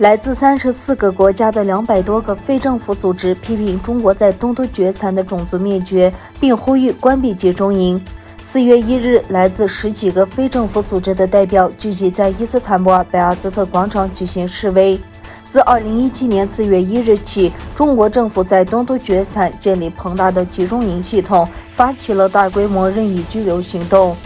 来自34个国家的200多个非政府组织批评中国在东突厥散的种族灭绝，并呼吁关闭集中营。4月1日，来自10几个非政府组织的代表聚集在伊斯坦布尔贝阿兹特广场举行示威。自2017年4月1日起，中国政府在东突厥散建立庞大的集中营系统，发起了大规模任意拘留行动。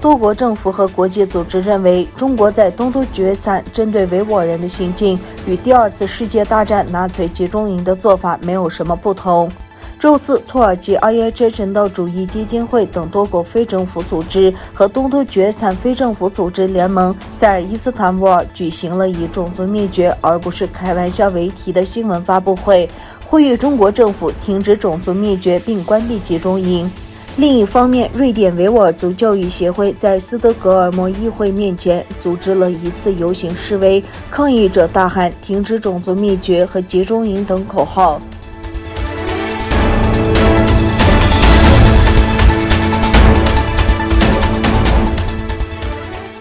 多国政府和国际组织认为，中国在东突厥散针对维吾尔人的行径与第二次世界大战纳粹集中营的做法没有什么不同。周四，土耳其 IHH 人道主义基金会等多国非政府组织和东突厥散非政府组织联盟在伊斯坦布尔举行了以种族灭绝而不是开玩笑为题的新闻发布会，呼吁中国政府停止种族灭绝并关闭集中营。另一方面，瑞典维吾尔族教育协会在斯德哥尔摩议会面前组织了一次游行示威，抗议者大喊“停止种族灭绝”和“集中营”等口号。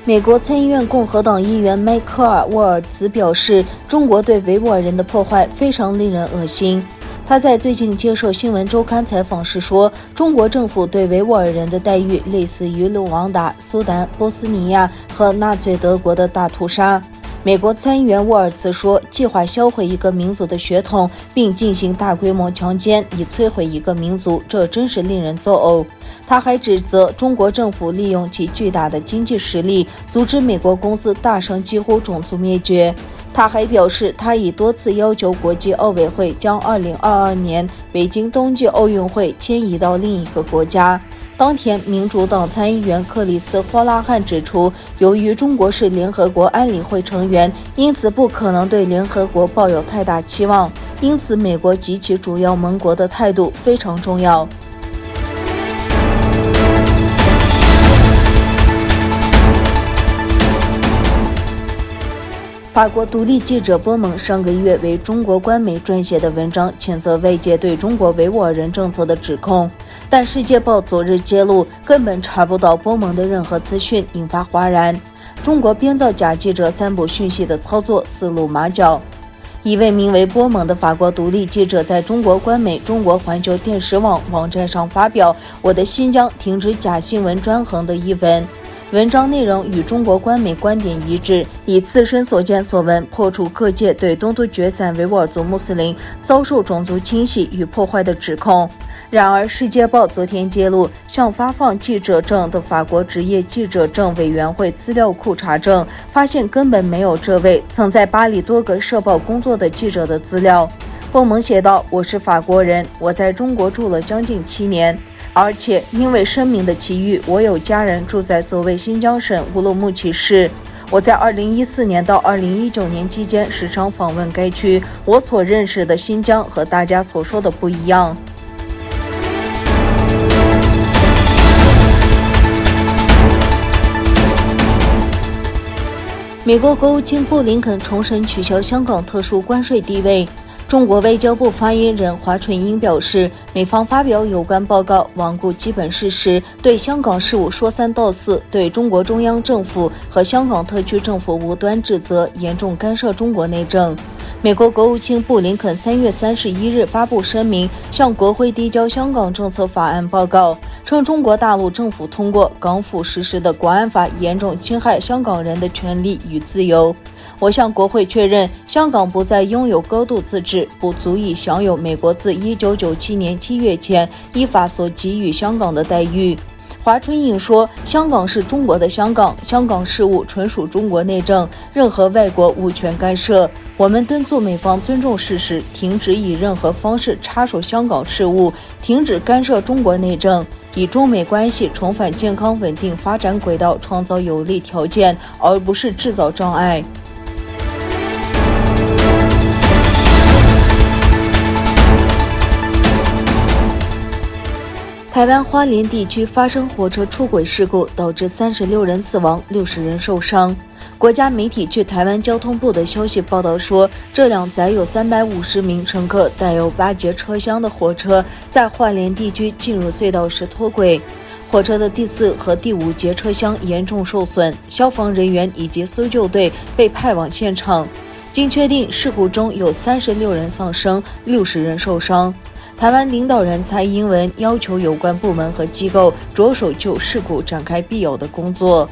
美国参议院共和党议员迈克尔·沃尔兹表示，中国对维吾尔人的破坏非常令人恶心。他在最近接受新闻周刊采访时说，中国政府对维吾尔人的待遇类似于卢旺达、苏丹、波斯尼亚和纳粹德国的大屠杀。美国参议员沃尔茨说，计划销毁一个民族的血统，并进行大规模强奸，以摧毁一个民族，这真是令人作呕。他还指责中国政府利用其巨大的经济实力，阻止美国公司大声疾呼种族灭绝。他还表示，他已多次要求国际奥委会将2022年北京冬季奥运会迁移到另一个国家。当天，民主党参议员克里斯·霍拉汉指出，由于中国是联合国安理会成员，因此不可能对联合国抱有太大期望，因此美国及其主要盟国的态度非常重要。法国独立记者波蒙上个月为中国官媒撰写的文章谴责外界对中国维吾尔人政策的指控，但《世界报》昨日揭露根本查不到波蒙的任何资讯，引发哗然。中国编造假记者散布讯息的操作四路马脚。一位名为波蒙的法国独立记者在中国官媒中国环球电视网网站上发表《我的新疆停止假新闻专横》的一文。文章内容与中国官媒观点一致，以自身所见所闻破除各界对东突厥散维吾尔族穆斯林遭受种族清洗与破坏的指控。然而，《世界报》昨天揭露，向发放记者证的法国职业记者证委员会资料库查证，发现根本没有这位曾在巴黎多个社报工作的记者的资料。波蒙写道：“我是法国人，我在中国住了将近7年。而且因为声明的奇遇，我有家人住在所谓新疆省乌鲁木齐市。我在2014年到2019年期间时常访问该区，我所认识的新疆和大家所说的不一样。”美国国务卿布林肯重申取消香港特殊关税地位。中国外交部发言人华春莹表示，美方发表有关报告罔顾基本事实，对香港事务说三道四，对中国中央政府和香港特区政府无端指责，严重干涉中国内政。美国国务卿布林肯3月31日发布声明，向国会递交香港政策法案报告，称中国大陆政府通过港府实施的国安法严重侵害香港人的权利与自由。我向国会确认，香港不再拥有高度自治，不足以享有美国自1997年7月前依法所给予香港的待遇。华春莹说，香港是中国的香港，香港事务纯属中国内政，任何外国无权干涉。我们敦促美方尊重事实，停止以任何方式插手香港事务，停止干涉中国内政，以中美关系重返健康稳定发展轨道创造有利条件，而不是制造障碍。台湾花莲地区发生火车出轨事故，导致36人死亡，60人受伤。国家媒体据台湾交通部的消息报道说，这辆载有350名乘客、带有8节车厢的火车在花莲地区进入隧道时脱轨，火车的第4和第5节车厢严重受损，消防人员以及搜救队被派往现场。经确定，事故中有36人丧生，60人受伤。台湾领导人蔡英文要求有关部门和机构着手就事故展开必要的工作。